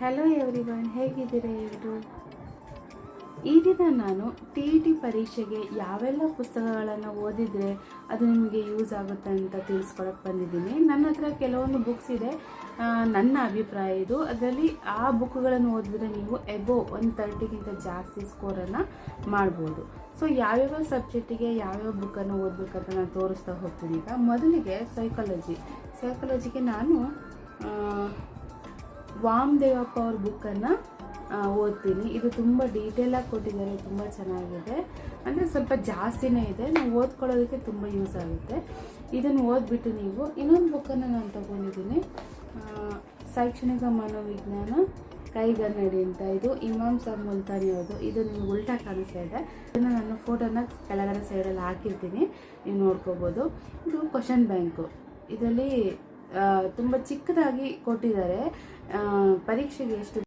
Hello everyone, ಹೇಗಿದ್ದೀರಾ ಎಲ್ಲರೂ? ಈ ದಿನ ನಾನು TET ಪರೀಕ್ಷೆಗೆ ಯಾವೆಲ್ಲ ಪುಸ್ತಕಗಳನ್ನು ಓದಿದರೆ ಅದು ನಿಮಗೆ ಯೂಸ್ ಆಗುತ್ತೆ ಅಂತ ತಿಳಿಸ್ಕೊಳಕ್ಕೆ ಬಂದಿದ್ದೀನಿ. ನನ್ನ ಹತ್ರ ಕೆಲವೊಂದು ಬುಕ್ಸ್ ಇದೆ. ನನ್ನ ಅಭಿಪ್ರಾಯ ಇದು. ಅದರಲ್ಲಿ ಆ ಬುಕ್ಗಳನ್ನು ಓದಿದ್ರೆ ನೀವು ಎಬೋ 130ಗಿಂತ ಜಾಸ್ತಿ ಸ್ಕೋರನ್ನು ಮಾಡ್ಬೋದು. ಸೊ ಯಾವ್ಯಾವ ಸಬ್ಜೆಕ್ಟಿಗೆ ಯಾವ್ಯಾವ ಬುಕ್ಕನ್ನು ಓದಬೇಕಂತ ನಾನು ತೋರಿಸ್ತಾ ಹೋಗ್ತೀನಿ. ಈಗ ಮೊದಲಿಗೆ ಸೈಕಾಲಜಿಗೆ ನಾನು ವಾಮದೇವಪ್ಪ ಅವ್ರ ಬುಕ್ಕನ್ನು ಓದ್ತೀನಿ. ಇದು ತುಂಬ ಡೀಟೇಲಾಗಿ ಕೊಟ್ಟಿದ್ದಾರೆ, ತುಂಬ ಚೆನ್ನಾಗಿದೆ. ಅಂದರೆ ಸ್ವಲ್ಪ ಜಾಸ್ತಿನೇ ಇದೆ, ನಾವು ಓದ್ಕೊಳ್ಳೋದಕ್ಕೆ ತುಂಬ ಯೂಸ್ ಆಗುತ್ತೆ. ಇದನ್ನು ಓದ್ಬಿಟ್ಟು ನೀವು ಇನ್ನೊಂದು ಬುಕ್ಕನ್ನು ನಾನು ತಗೊಂಡಿದ್ದೀನಿ, ಶೈಕ್ಷಣಿಕ ಮನೋವಿಜ್ಞಾನ ಕೈಗನ್ನಡಿ ಅಂತ. ಇದು ಇಮಾಮ್ ಸಾಬ್ ಮುಲ್ತಾನಿ ಅವ್ರದ್ದು. ಇದು ನಿಮ್ಗೆ ಉಲ್ಟಾ ಕಾಣಿಸ್ತಾ ಇದೆ. ಇದನ್ನು ನಾನು ಫೋಟೋನ ಕೆಳಗಡೆ ಸೈಡಲ್ಲಿ ಹಾಕಿರ್ತೀನಿ, ನೀವು ನೋಡ್ಕೋಬೋದು. ಇದು ಕ್ವಶನ್ ಬ್ಯಾಂಕು. ಇದರಲ್ಲಿ ತುಂಬ ಚಿಕ್ಕದಾಗಿ ಕೊಟ್ಟಿದ್ದಾರೆ. ಪರೀಕ್ಷೆಗೆ ಎಷ್ಟು